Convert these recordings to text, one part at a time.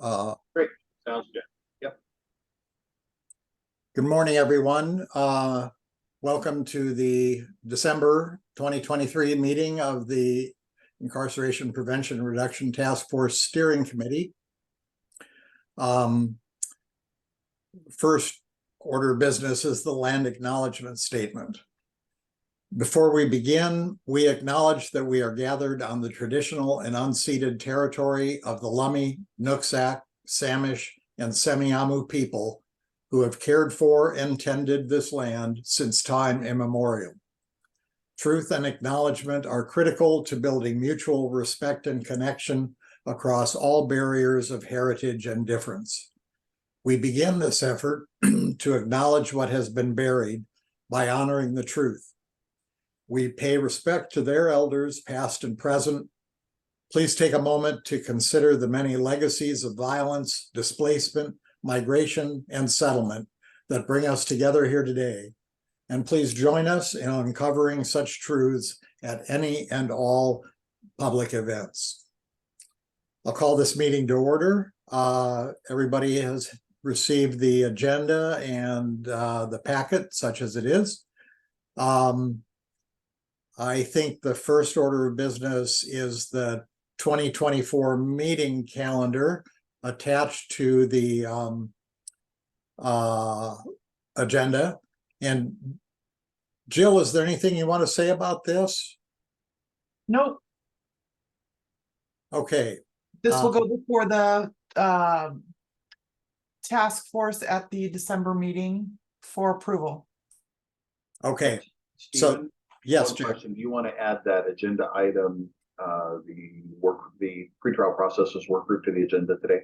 Great, sounds good. Yep. Good morning, everyone. Welcome to the December 2023 meeting of the Incarceration Prevention and Reduction Task Force Steering Committee. First order of business is the land acknowledgement statement. Before we begin, we acknowledge that we are gathered on the traditional and unceded territory of the Lummi, Nooksack, Samish, and Semiahmoo people who have cared for and tended this land since time immemorial. Truth and acknowledgement are critical to building mutual respect and connection across all barriers of heritage and difference. We begin this effort to acknowledge what has been buried by honoring the truth. We pay respect to their elders, past and present. Please take a moment to consider the many legacies of violence, displacement, migration, and settlement that bring us together here today. And please join us in uncovering such truths at any and all public events. I'll call this meeting to order. Everybody has received the agenda and the packet, such as it is. I think the first order of business is the 2024 meeting calendar attached to the agenda. And Jill, is there anything you want to say about this? Nope. Okay. This will go before the task force at the December meeting for approval. Okay. Stephen, So yes, one Jill. question. Do you want to add that agenda item, the pretrial processes work group to the agenda today?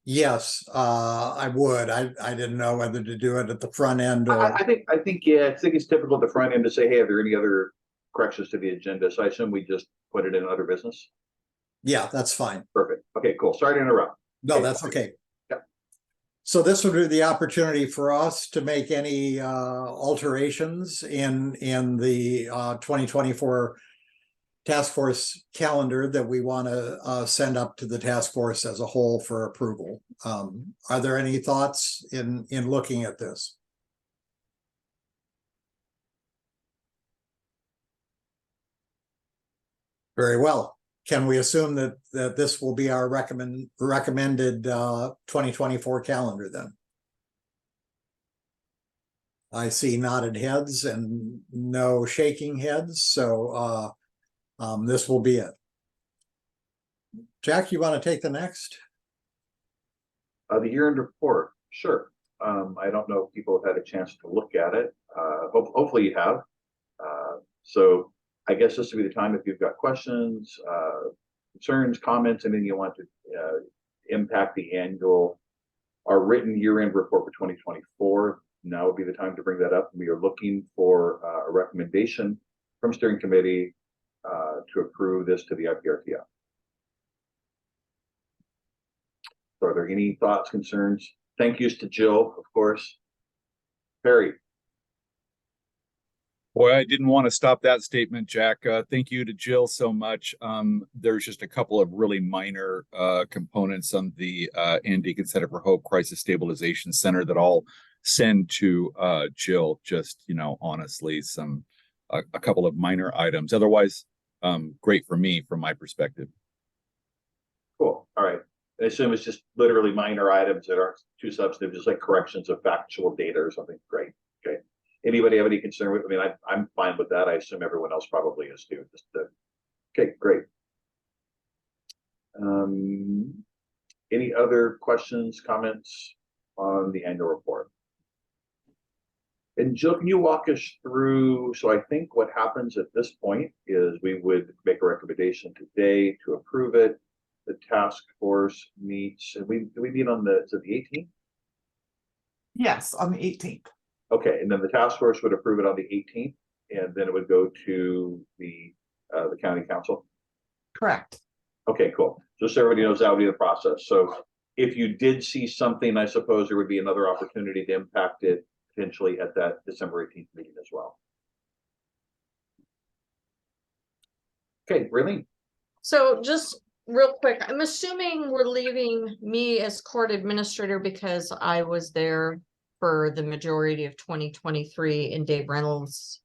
Yes, I would. I didn't know whether to do it at the front end or I think yeah, I think it's typical at the front end to say, hey, are there any other corrections to the agenda? So I assume we just put it in other business. yeah, that's fine. Perfect. Okay, cool. Sorry to interrupt. No, that's okay. So this will be the opportunity for us to make any alterations in the 2024 task force calendar that we want to send up to the task force as a whole for approval. Are there any thoughts in looking at this? Very well. Can we assume that this will be our recommended 2024 calendar then? I see nodded heads and no shaking heads, so this will be it. Jack, you want to take the next? The year-end report, sure. I don't know if people have had a chance to look at it. Hopefully you have. So I guess this would be the time if you've got questions, concerns, comments, and then you want to impact the our written year-end report for 2024. Now would be the time to bring that up. We are looking for a recommendation from steering committee to approve this to the IPRTF. So are there any thoughts, concerns? Thank yous to Jill, of course. Perry. Boy, I didn't want to stop that statement, Jack. Thank you to Jill so much. There's just a couple of really minor components on the Deacon Center for Hope Crisis Stabilization Center that I'll send to Jill. Just, honestly, a couple of minor items. Otherwise, great for me from my perspective. Cool. All right. I assume it's just literally minor items that aren't too substantive, just like corrections of factual data or something. Great. Okay. Anybody have any concern with? I mean, I'm fine with that. I assume everyone else probably is too. Okay, great. Any other questions, comments on the annual report? And Jill, can you walk us through? So I think what happens at this point is we would make a recommendation today to approve it. The task force meets, and do we meet on the 18th? Yes, on the 18th. Okay, and then the task force would approve it on the 18th, and then it would go to the county council. Correct. Okay, cool. Just so everybody knows, that would be the process. So if you did see something, I suppose there would be another opportunity to impact it potentially at that December 18th meeting as well. Okay, Raylene. So just real quick, I'm assuming we're leaving me as court administrator because I was there for the majority of 2023 and Dave Reynolds.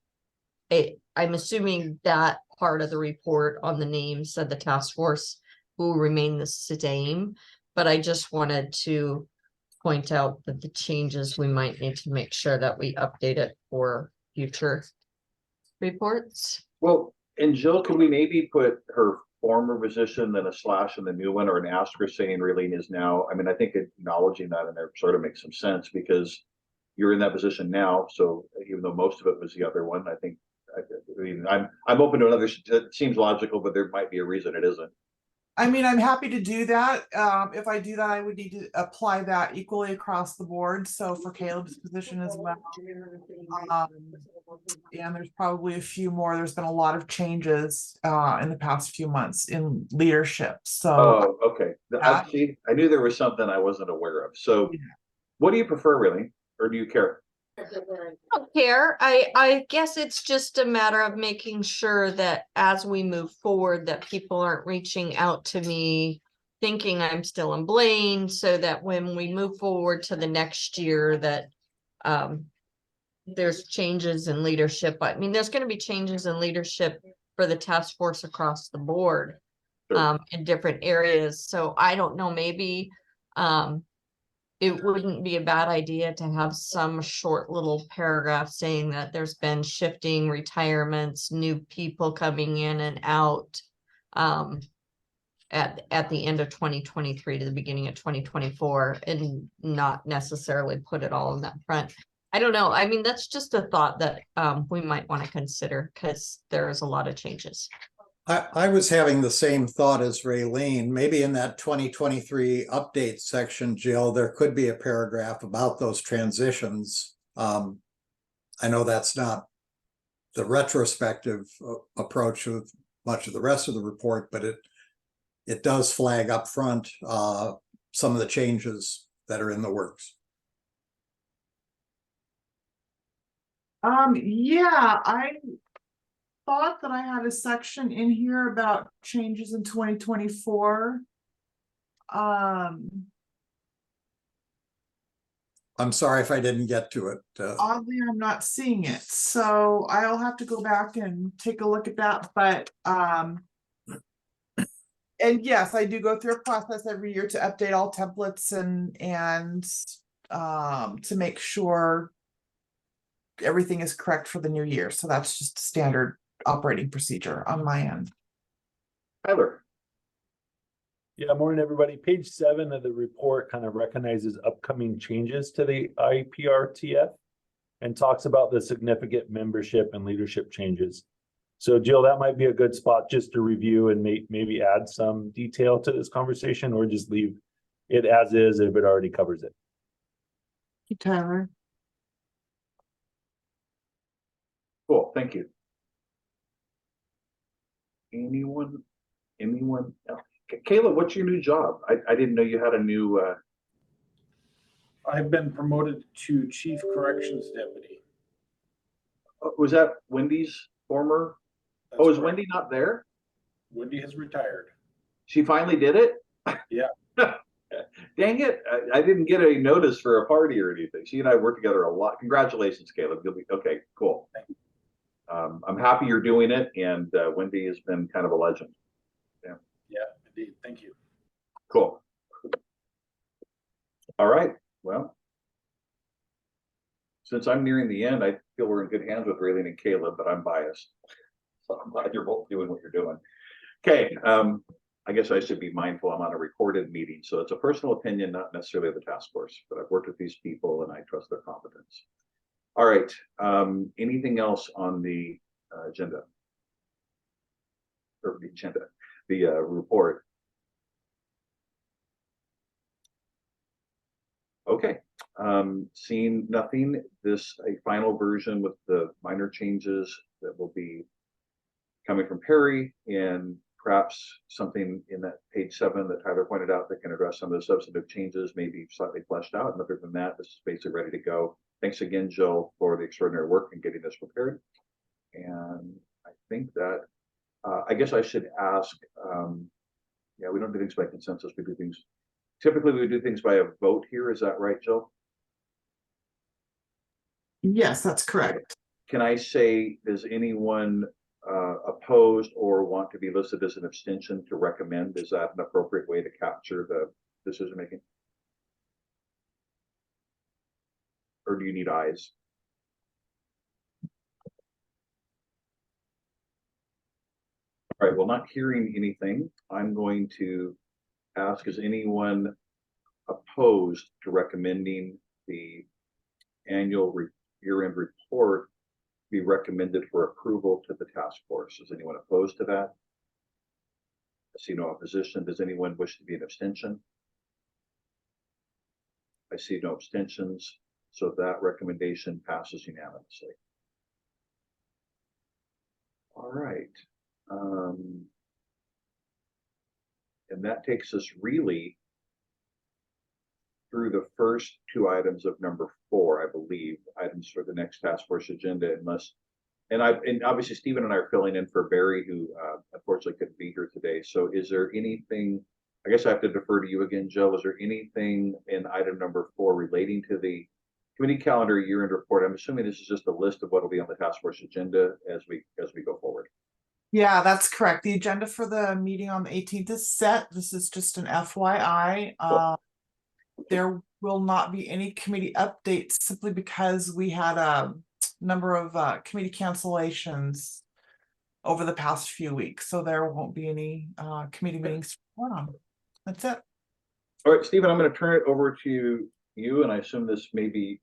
I'm assuming that part of the report on the name said the task force will remain the same, but I just wanted to point out that the changes, we might need to make sure that we update it for future reports. Well, and Jill, can we maybe put her former position, then a slash in the new one, or an asterisk saying Raylene is now? I mean, I think acknowledging that in there sort of makes some sense because you're in that position now. So even though most of it was the other one, I think, I mean, I'm open to another. It seems logical, but there might be a reason it isn't. I mean, I'm happy to do that. If I do that, I would need to apply that equally across the board. So for Caleb's position as well. And there's probably a few more. There's been a lot of changes in the past few months in leadership. So Oh, okay. See, I knew there was something I wasn't aware of. So what do you prefer, really? Or do you care? I don't care. I guess it's just a matter of making sure that as we move forward, that people aren't reaching out to me thinking I'm still in Blaine, so that when we move forward to the next year that there's changes in leadership. I mean, there's going to be changes in leadership for the task force across the board in different areas. So I don't know, maybe it wouldn't be a bad idea to have some short little paragraph saying that there's been shifting retirements, new people coming in and out at the end of 2023 to the beginning of 2024, and not necessarily put it all in that front. I don't know. I mean, that's just a thought that we might want to consider because there is a lot of changes. I was having the same thought as Raylene. Maybe in that 2023 update section, Jill, there could be a paragraph about those transitions. I know that's not the retrospective approach of much of the rest of the report, but it does flag up front some of the changes that are in the works. Yeah, I thought that I had a section in here about changes in 2024. I'm sorry if I didn't get to it. Oddly, I'm not seeing it, so I'll have to go back and take a look at that. But and yes, I do go through a process every year to update all templates and to make sure everything is correct for the new year. So that's just standard operating procedure on my end. Tyler. Yeah, morning, everybody. Page 7 of the report kind of recognizes upcoming changes to the IPRTF and talks about the significant membership and leadership changes. So, Jill, that might be a good spot just to review and maybe add some detail to this conversation, or just leave it as is if it already covers it. Tyler. Cool, thank you. Anyone else? Caleb, what's your new job? I didn't know you had a new I've been promoted to Chief Corrections Deputy. was that Wendy's former? That's Oh, is correct. Wendy not there? Wendy has retired. She finally did it? Yeah. Dang it. I didn't get a notice for a party or anything. She and I worked together a lot. Congratulations, Caleb. You'll be okay, cool. Thank you. I'm happy you're doing it, and Wendy has been kind of a legend. Yeah, indeed. Thank you. Cool. All right. Well, since I'm nearing the end, I feel we're in good hands with Raylene and Caleb, but I'm biased. So I'm glad you're both doing what you're doing. Okay. I guess I should be mindful I'm on a recorded meeting, so it's a personal opinion, not necessarily the task force, but I've worked with these people and I trust their competence. All right. Anything else on the agenda? Or the agenda, the report. Okay. Seeing nothing, a final version with the minor changes that will be coming from Perry, and perhaps something in that page 7 that Tyler pointed out that can address some of the substantive changes, maybe slightly fleshed out. And other than that, this is basically ready to go. Thanks again, Jill, for the extraordinary work in getting this prepared. And I think that, I guess I should ask, Yeah, we don't do things by consensus. We do things, typically we do things by a vote here. Is that right, Jill? Yes, that's correct. Can I say, does anyone opposed or want to be listed as an abstention to recommend? Is that an appropriate way to capture the decision making? Or do you need ayes? All right, well, not hearing anything, I'm going to ask, is anyone opposed to recommending the annual year-end report be recommended for approval to the task force? Is anyone opposed to that? I see no opposition. Does anyone wish to be an abstention? I see no abstentions, so that recommendation passes unanimously. All right. And that takes us really through the first two items of number 4, I believe, items for the next task force agenda, unless, and obviously Stephen and I are filling in for Barry, who unfortunately couldn't be here today. So is there anything, I guess I have to defer to you again, Jill, is there anything in item number 4 relating to the committee calendar year-end report? I'm assuming this is just a list of what will be on the task force agenda as we go forward. Yeah, that's correct. The agenda for the meeting on the 18th is set. This is just an FYI. There will not be any committee updates simply because we had a number of committee cancellations over the past few weeks. So there won't be any committee meetings going on. That's it. All right, Stephen, I'm going to turn it over to you, and I assume this may be,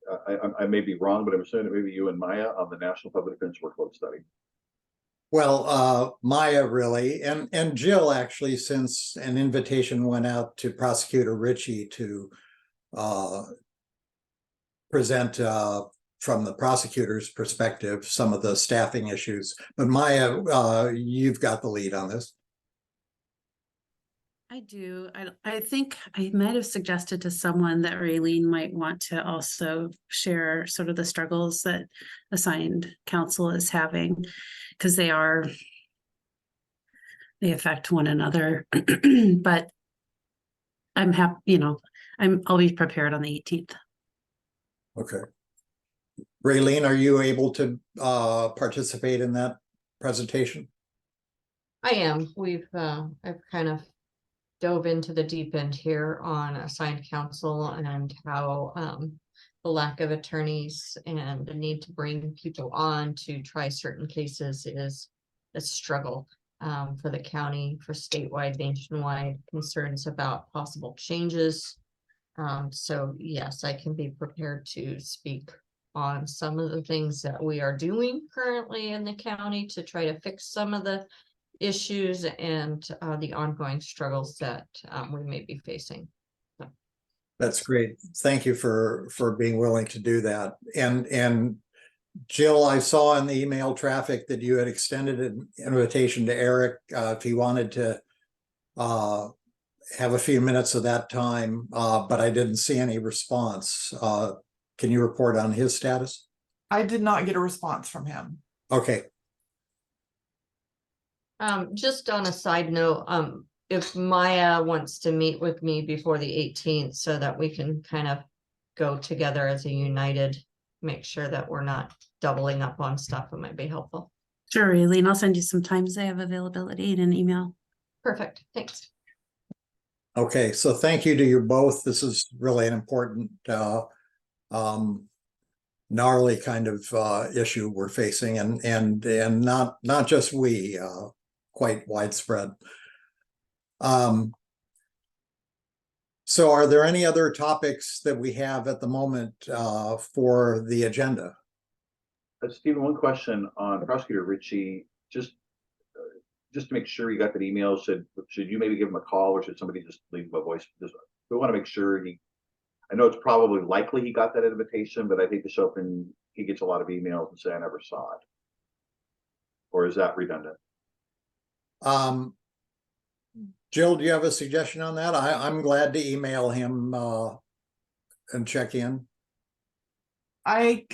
I may be wrong, but I'm assuming it may be you and Maya on the National Public Defense Workload Study. Well, Maya really, and Jill actually, since an invitation went out to Prosecutor Ritchie to present from the prosecutor's perspective some of the staffing issues. But Maya, you've got the lead on this. I do. I think I might have suggested to someone that Raylene might want to also share sort of the struggles that assigned counsel is having, because they affect one another. But I'm happy, I'll be prepared on the 18th. Okay. Raylene, are you able to participate in that presentation? I am. I've kind of dove into the deep end here on assigned counsel and how the lack of attorneys and the need to bring people on to try certain cases is a struggle for the county, for statewide, nationwide concerns about possible changes. So yes, I can be prepared to speak on some of the things that we are doing currently in the county to try to fix some of the issues and the ongoing struggles that we may be facing. So. That's great. Thank you for being willing to do that. And Jill, I saw in the email traffic that you had extended an invitation to Eric if he wanted to have a few minutes of that time, but I didn't see any response. Can you report on his status? I did not get a response from him. Okay. Just on a side note, if Maya wants to meet with me before the 18th so that we can kind of go together as a united, make sure that we're not doubling up on stuff, it might be helpful. Sure, Raylene, I'll send you some times I have availability in an email. Perfect. Thanks. Okay, so thank you to you both. This is really an important gnarly kind of issue we're facing, and not just we, quite widespread. So are there any other topics that we have at the moment for the agenda? Stephen, one question on Prosecutor Ritchie, just to make sure you got that email. Should you maybe give him a call, or should somebody just leave him a voice? We want to make sure I know it's probably likely he got that invitation, but I hate to show up and he gets a lot of emails and say I never saw it. Or is that redundant? Jill, do you have a suggestion on that? I'm glad to email him and check in. I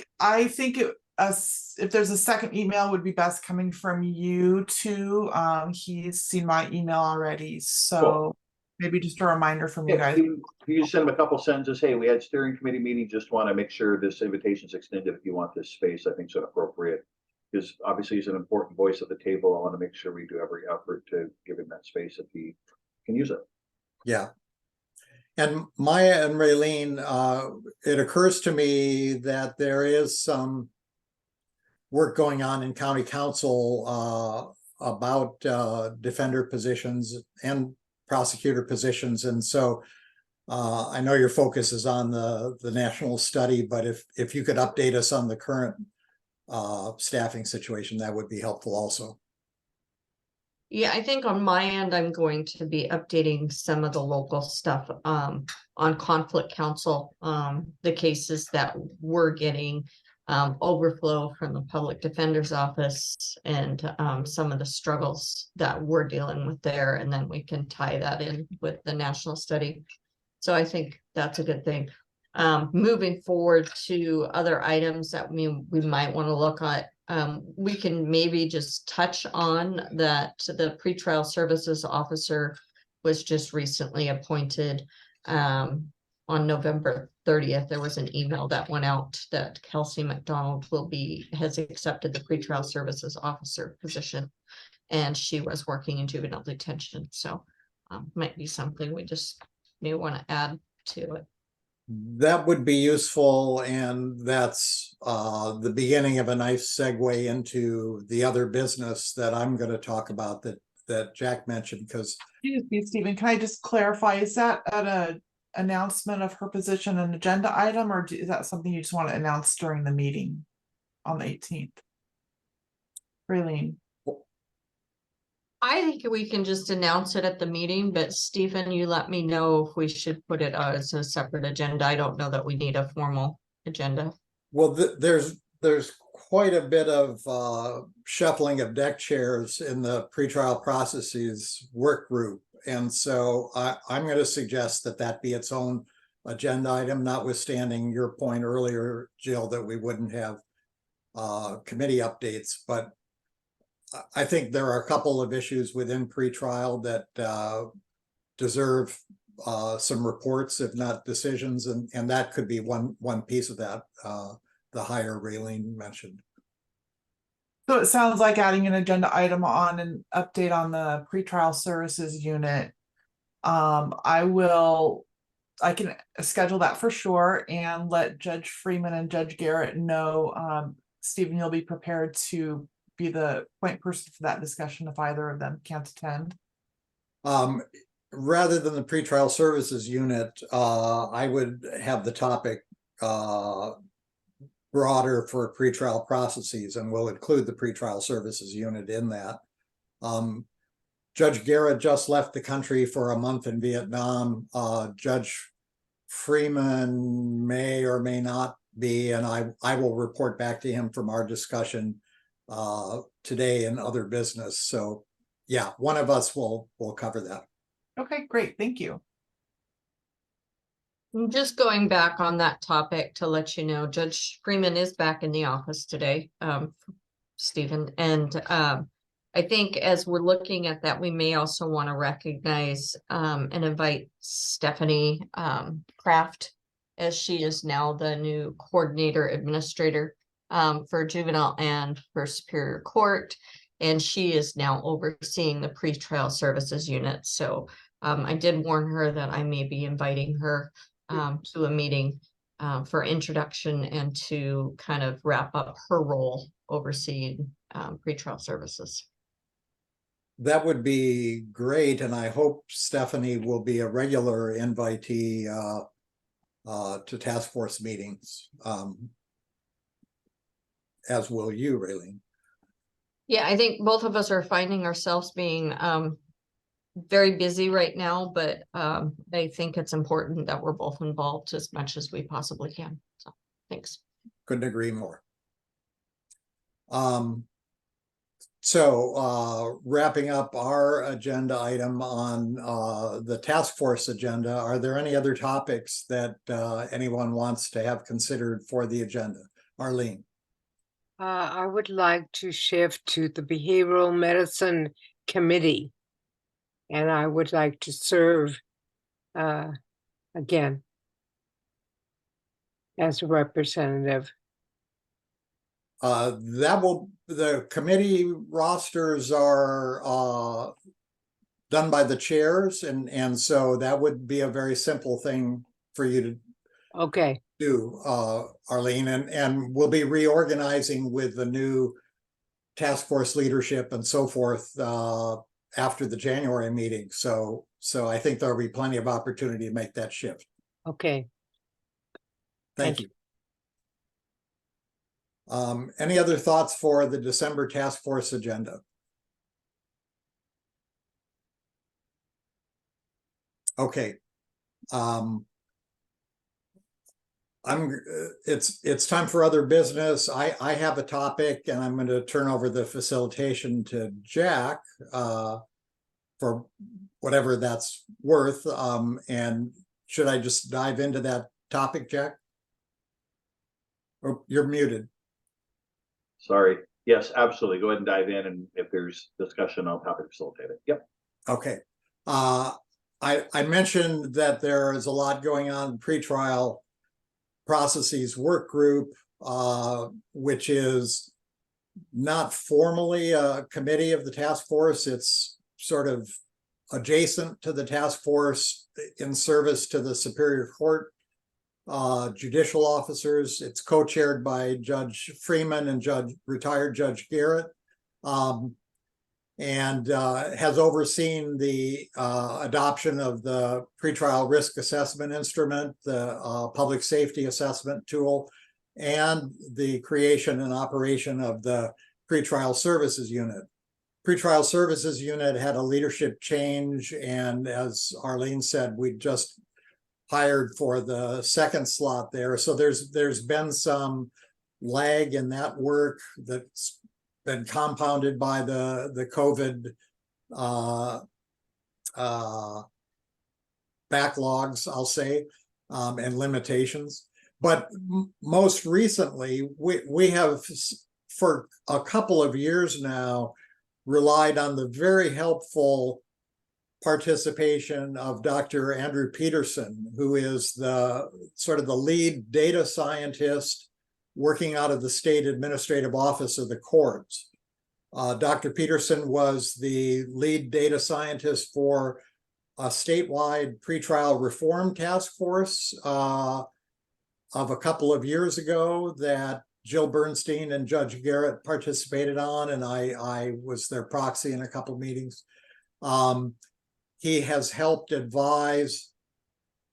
think if there's a second email, would be best coming from you too. He's seen my email already, so maybe just a reminder from you Yeah, guys. can you send them a couple sentences? Hey, we had steering committee meeting, just want to make sure this invitation's extended if you want this space. I think it's appropriate. Because obviously he's an important voice at the table. I want to make sure we do every effort to give him that space if he can use it. Yeah. And Maya and Raylene, it occurs to me that there is some work going on in county council about defender positions and prosecutor positions. And so I know your focus is on the national study, but if you could update us on the current staffing situation, that would be helpful also. Yeah, I think on my end, I'm going to be updating some of the local stuff on conflict counsel, the cases that we're getting overflow from the public defender's office and some of the struggles that we're dealing with there, and then we can tie that in with the national study. So I think that's a good thing. Moving forward to other items that we might want to look at. We can maybe just touch on that the pretrial services officer was just recently appointed on November 30th. There was an email that went out that Kelsey McDonald has accepted the pretrial services officer position, and she was working in juvenile detention. So might be something we just may want to add to it. That would be useful, and that's the beginning of a nice segue into the other business that I'm going to talk about that Jack mentioned. Because Excuse me, Stephen, can I just clarify, is that an announcement of her position an agenda item, or is that something you just want to announce during the meeting on the 18th? Raylene. I think we can just announce it at the meeting, but Stephen, you let me know if we should put it as a separate agenda. I don't know that we need a formal agenda. well, there's quite a bit of shuffling of deck chairs in the pretrial processes work group, and so I'm going to suggest that be its own agenda item, notwithstanding your point earlier, Jill, that we wouldn't have committee updates. But I think there are a couple of issues within pretrial that deserve some reports, if not decisions, and that could be one piece of that. The hire Raylene mentioned. So it sounds like adding an agenda item on an update on the pretrial services unit. I can schedule that for sure and let Judge Freeman and Judge Garrett know. Stephen, you'll be prepared to be the point person for that discussion if either of them can't attend. Rather than the pretrial services unit, I would have the topic broader for pretrial processes, and we'll include the pretrial services unit in that. Judge Garrett just left the country for a month in Vietnam. Judge Freeman may or may not be, and I will report back to him from our discussion today in other business. So yeah, one of us will cover that. Okay, great. Thank you. Just going back on that topic to let you know, Judge Freeman is back in the office today, Stephen. And I think as we're looking at that, we may also want to recognize and invite Stephanie Kraft, as she is now the new coordinator administrator for juvenile and for Superior Court. And she is now overseeing the pretrial services unit. So I did warn her that I may be inviting her to a meeting for introduction and to kind of wrap up her role overseeing pretrial services. That would be great, and I hope Stephanie will be a regular invitee to task force meetings, as will you, Raylene. Yeah, I think both of us are finding ourselves being very busy right now, but I think it's important that we're both involved as much as we possibly can. So thanks. Couldn't agree more. So wrapping up our agenda item on the task force agenda, are there any other topics that anyone wants to have considered for the agenda? Arlene. I would like to shift to the Behavioral Medicine Committee. And I would like to serve again as a representative. The committee rosters are done by the chairs, and so that would be a very simple thing for you to Okay, do, Arlene, and we'll be reorganizing with the new task force leadership and so forth after the January meeting. So I think there'll be plenty of opportunity to make that shift. okay. Thank you. Any other thoughts for the December task force agenda? Okay. It's time for other business. I have a topic, and I'm going to turn over the facilitation to Jack for whatever that's worth. And should I just dive into that topic, Jack? Oh, you're muted. Sorry. Yes, absolutely. Go ahead and dive in, and if there's discussion, I'll happy to facilitate it. Yep. Okay. I mentioned that there is a lot going on in pretrial processes work group, which is not formally a committee of the task force. It's sort of adjacent to the task force in service to the Superior Court judicial officers. It's co-chaired by Judge Freeman and retired Judge Garrett, and has overseen the adoption of the pretrial risk assessment instrument, the public safety assessment tool, and the creation and operation of the pretrial services unit. Pretrial services unit had a leadership change, and as Arlene said, we just hired for the second slot there. So there's been some lag in that work that's been compounded by the COVID backlogs, I'll say, and limitations. But most recently, we have, for a couple of years now, relied on the very helpful participation of Dr. Andrew Peterson, who is the sort of the lead data scientist working out of the State Administrative Office of the courts. Dr. Peterson was the lead data scientist for a statewide pretrial reform task force of a couple of years ago that Jill Bernstein and Judge Garrett participated on, and I was their proxy in a couple of meetings. He has helped advise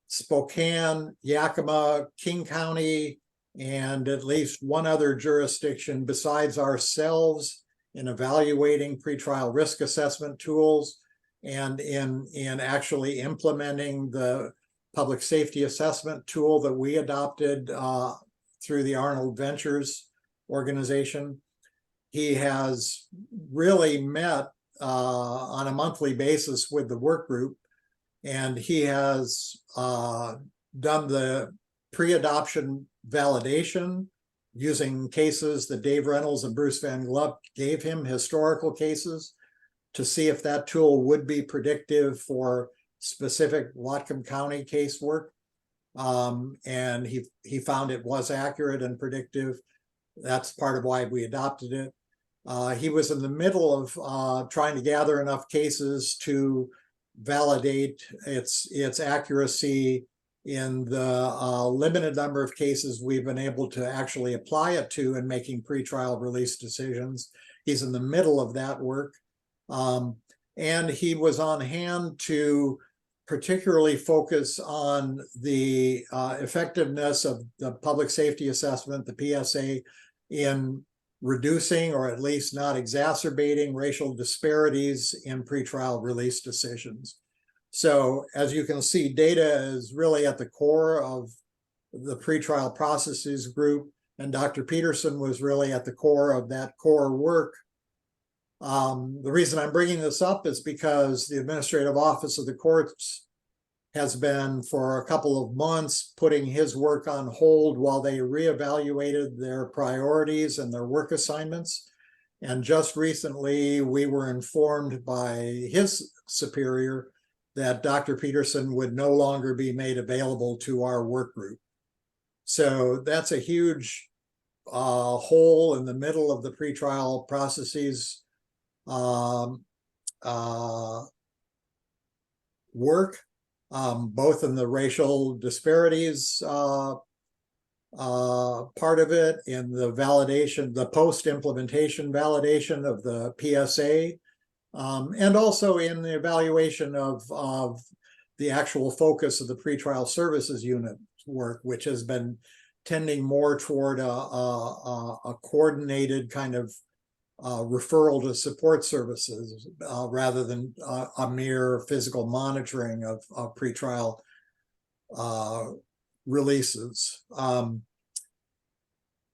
Spokane, Yakima, King County, and at least one other jurisdiction besides ourselves in evaluating pretrial risk assessment tools and in actually implementing the public safety assessment tool that we adopted through the Arnold Ventures organization. He has really met on a monthly basis with the work group, and he has done the pre-adoption validation using cases that Dave Reynolds and Bruce Van Gluck gave him, historical cases, to see if that tool would be predictive for specific Whatcom County casework. And he found it was accurate and predictive. That's part of why we adopted it. He was in the middle of trying to gather enough cases to validate its accuracy in the limited number of cases we've been able to actually apply it to in making pretrial release decisions. He's in the middle of that work. And he was on hand to particularly focus on the effectiveness of the public safety assessment, the PSA, in reducing or at least not exacerbating racial disparities in pretrial release decisions. So as you can see, data is really at the core of the pretrial processes group, and Dr. Peterson was really at the core of that core work. The reason I'm bringing this up is because the Administrative Office of the Courts has been for a couple of months putting his work on hold while they reevaluated their priorities and their work assignments. And just recently, we were informed by his superior that Dr. Peterson would no longer be made available to our work group. So that's a huge hole in the middle of the pretrial processes work, both in the racial disparities part of it, in the validation, the post-implementation validation of the PSA, and also in the evaluation of the actual focus of the pretrial services unit work, which has been tending more toward a coordinated kind of referral to support services rather than a mere physical monitoring of pretrial releases.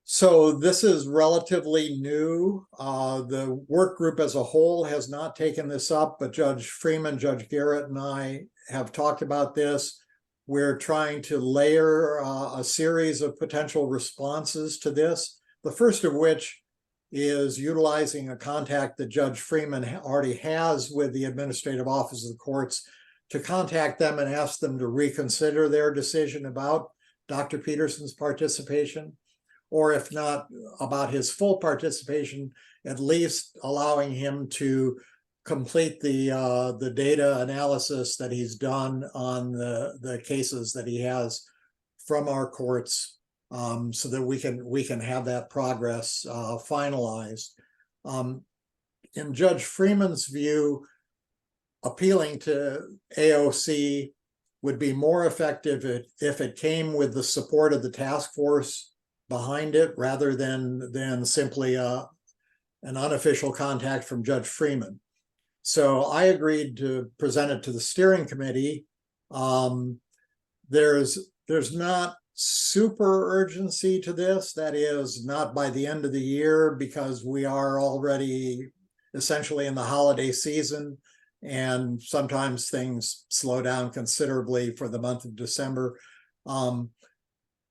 So this is relatively new. The work group as a whole has not taken this up, but Judge Freeman, Judge Garrett, and I have talked about this. We're trying to layer a series of potential responses to this, the first of which is utilizing a contact that Judge Freeman already has with the Administrative Office of the Courts to contact them and ask them to reconsider their decision about Dr. Peterson's participation, or if not about his full participation, at least allowing him to complete the data analysis that he's done on the cases that he has from our courts, so that we can have that progress finalized. In Judge Freeman's view, appealing to AOC would be more effective if it came with the support of the task force behind it, rather than simply an unofficial contact from Judge Freeman. So I agreed to present it to the steering committee. There's not super urgency to this, that is not by the end of the year, because we are already essentially in the holiday season, and sometimes things slow down considerably for the month of December.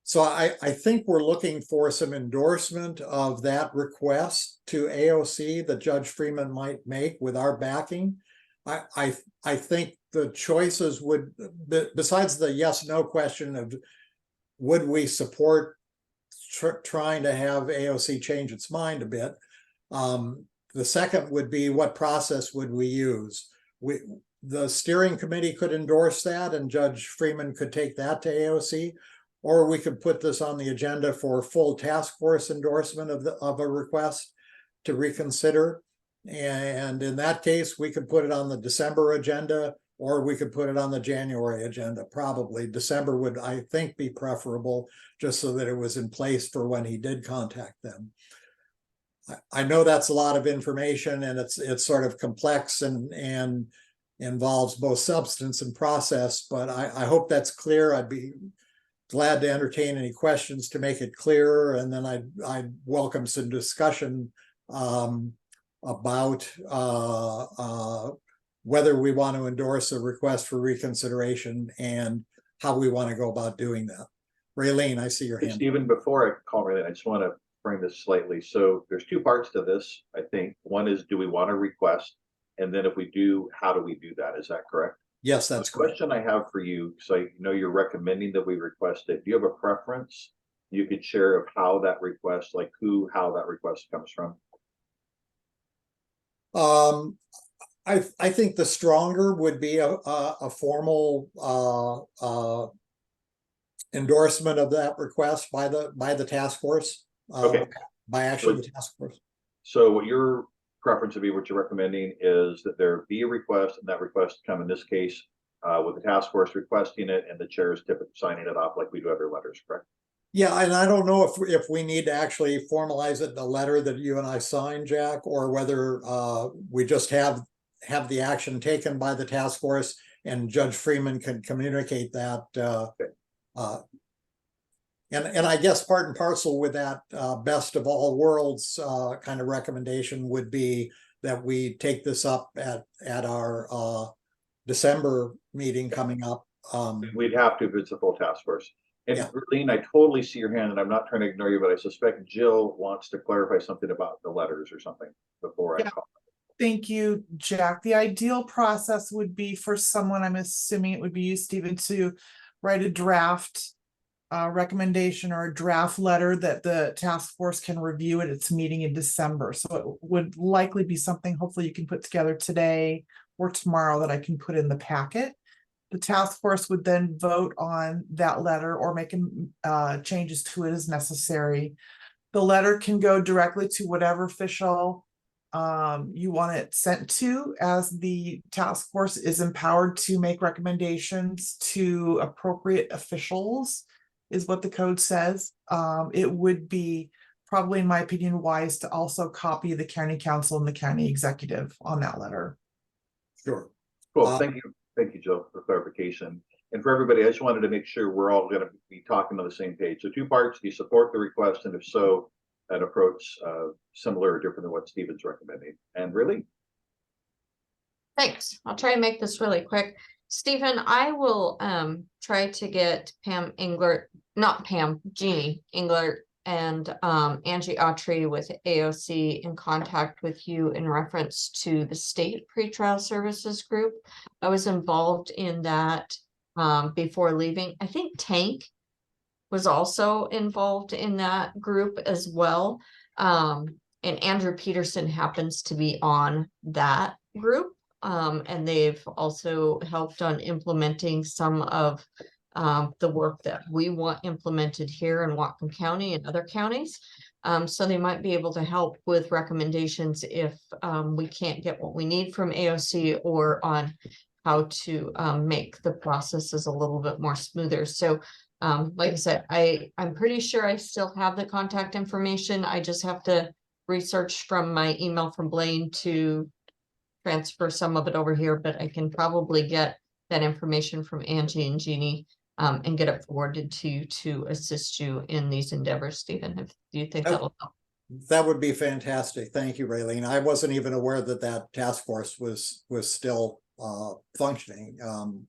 So I think we're looking for some endorsement of that request to AOC that Judge Freeman might make with our backing. I think the choices would, besides the yes/no question of would we support trying to have AOC change its mind a bit, the second would be what process would we use? The steering committee could endorse that and Judge Freeman could take that to AOC, or we could put this on the agenda for full task force endorsement of a request to reconsider. And in that case, we could put it on the December agenda, or we could put it on the January agenda. Probably December would, I think, be preferable, just so that it was in place for when he did contact them. I know that's a lot of information, and it's sort of complex and involves both substance and process, but I hope that's clear. I'd be glad to entertain any questions to make it clearer, and then I'd welcome some discussion about whether we want to endorse a request for reconsideration and how we want to go about doing that. Raylene, I see your hand. Stephen, before I call Raylene, I just want to frame this slightly. So there's two parts to this, I think. One is, do we want to request? And then if we do, how do we do that? Is that correct? Yes, that's the correct. question I have for you, so I know you're recommending that we request it. Do you have a preference you could share of how that request, like how that request comes from? I think the stronger would be a formal endorsement of that request by the task force. Okay. By actually the task force. So what your preference would be, what you're recommending, is that there be a request, and that request come in this case with the task force requesting it, and the chair is typically signing it off like we do other letters, correct? Yeah, and I don't know if we need to actually formalize it in the letter that you and I signed, Jack, or whether we just have the action taken by the task force and Judge Freeman can communicate that. And I guess part and parcel with that best of all worlds kind of recommendation would be that we take this up at our December meeting coming up We'd have to if it's a full task force. And Yeah. Berlin, I totally see your hand and I'm not trying to ignore you, but I suspect Jill wants to clarify something about the letters or something before I Yeah. call. Thank you, Jack. The ideal process would be for someone, I'm assuming it would be you, Stephen, to write a draft recommendation or a draft letter that the task force can review at its meeting in December. So it would likely be something hopefully you can put together today or tomorrow that I can put in the packet. The task force would then vote on that letter or make changes to it as necessary. The letter can go directly to whatever official you want it sent to, as the task force is empowered to make recommendations to appropriate officials, is what the code says. It would be probably, in my opinion, wise to also copy the county council and the county executive on that letter. Sure. Cool, thank you. Thank you, Jill, for clarification. And for everybody, I just wanted to make sure we're all gonna be talking on the same page. So 2 parts, do you support the request? And if so, that approach similar or different than what Stephen's recommending? And really? Thanks. I'll try and make this really quick. Stephen, I will try to get Pam Englert, not Pam, Jeannie Englert and Angie Autry with AOC in contact with you in reference to the state pretrial services group. I was involved in that before leaving. I think Tank was also involved in that group as well. And Andrew Peterson happens to be on that group. And they've also helped on implementing some of the work that we want implemented here in Whatcom County and other counties. So they might be able to help with recommendations if we can't get what we need from AOC, or on how to make the processes a little bit more smoother. So like I said, I'm pretty sure I still have the contact information. I just have to research from my email from Blaine to transfer some of it over here, but I can probably get that information from Angie and Jeannie and get it forwarded to you to assist you in these endeavors, Stephen. If you think that'll help. That would be fantastic. Thank you, Raylene. I wasn't even aware that that task force was still functioning,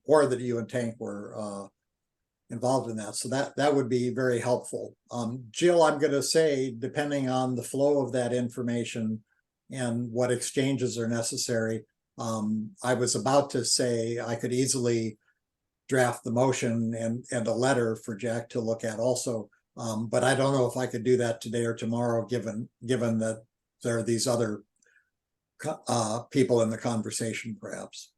or that you and Tank were involved in that. So that would be very helpful. Jill, I'm going to say, depending on the flow of that information and what exchanges are necessary, I was about to say I could easily draft the motion and a letter for Jack to look at also. But I don't know if I could do that today or tomorrow, given that there are these other people in the conversation, perhaps.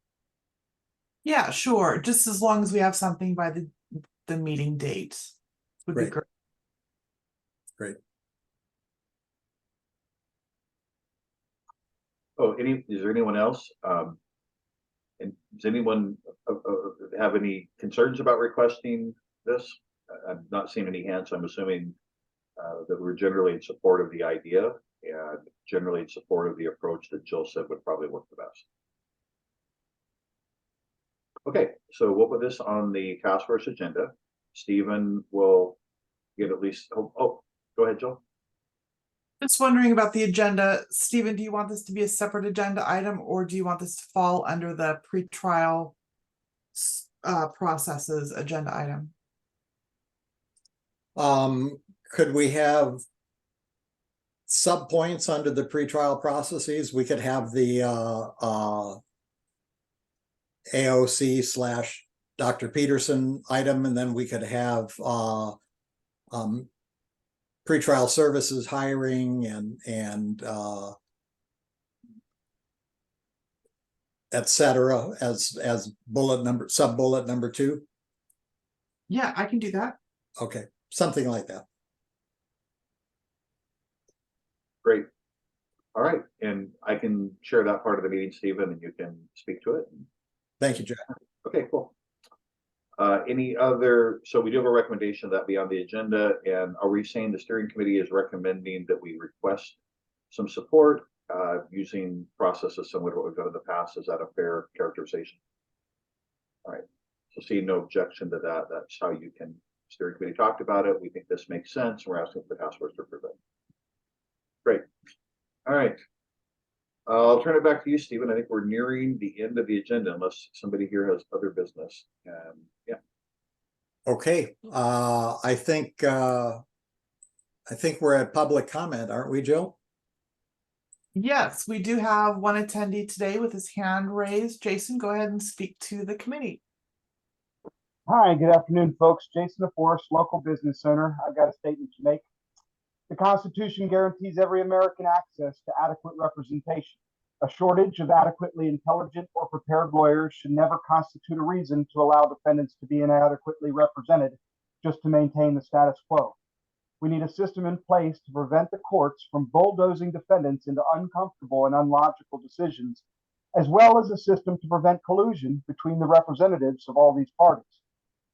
Yeah, sure. Just as long as we have something by the meeting date would be Great. great. Great. Oh, is there anyone else? And does anyone have any concerns about requesting this? I'm not seeing any hands, so I'm assuming that we're generally in support of the idea and generally in support of the approach that Jill said would probably work the best. Okay, so we'll put this on the task force agenda. Stephen will get at least, oh, go ahead, Jill. Just wondering about the agenda. Stephen, do you want this to be a separate agenda item, or do you want this to fall under the pretrial processes agenda item? Could we have subpoints under the pretrial processes? We could have the AOC / Dr. Peterson item, and then we could have pretrial services hiring and et cetera as sub bullet number 2. Yeah, I can do that. Okay, something like that. Great. All right, and I can share that part of the meeting, Stephen, and you can speak to it. Thank you, Jack. Okay, cool. Any other, so we do have a recommendation that be on the agenda, and are we saying the steering committee is recommending that we request some support using processes similar to what we've done in the past? Is that a fair characterization? All right, so seeing no objection to that, that's how you can, steering committee talked about it. We think this makes sense. We're asking for the task force to approve it. Great. All right. I'll turn it back to you, Stephen. I think we're nearing the end of the agenda unless somebody here has other business. Yeah. Okay, I think we're at public comment, aren't we, Jill? Yes, we do have one attendee today with his hand raised. Jason, go ahead and speak to the committee. Hi, good afternoon, folks. Jason DeForest, local business owner. I've got a statement to make. The Constitution guarantees every American access to adequate representation. A shortage of adequately intelligent or prepared lawyers should never constitute a reason to allow defendants to be inadequately represented just to maintain the status quo. We need a system in place to prevent the courts from bulldozing defendants into uncomfortable and unlogical decisions, as well as a system to prevent collusion between the representatives of all these parties.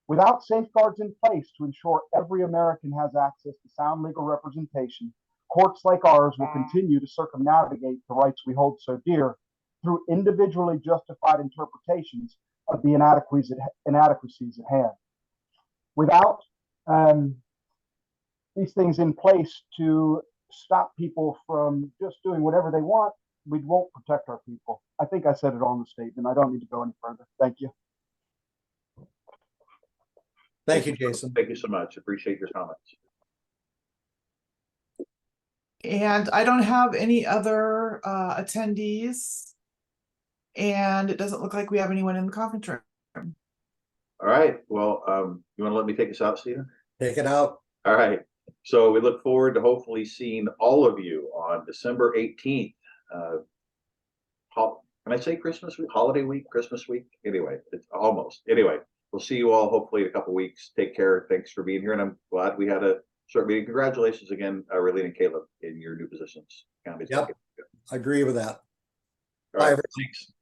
Without safeguards in place to ensure every American has access to sound legal representation, courts like ours will continue to circumnavigate the rights we hold so dear through individually justified interpretations of the inadequacies at hand. Without these things in place to stop people from just doing whatever they want, we won't protect our people. I think I said it all in the statement. I don't need to go any further. Thank you. Thank you, Jason. Thank you so much. Appreciate your comments. And I don't have any other attendees. And it doesn't look like we have anyone in the conference room. All right. Well, you want to let me take us out, Stephen? Take it out. All right. So we look forward to hopefully seeing all of you on December 18th. Can I say Christmas week, holiday week, Christmas week? Anyway, it's almost. Anyway, we'll see you all hopefully in a couple weeks. Take care. Thanks for being here. And I'm glad we had a short meeting. Congratulations again, Raylene and Caleb, in your new positions. Yep. I agree with that. All right. Bye. Thanks.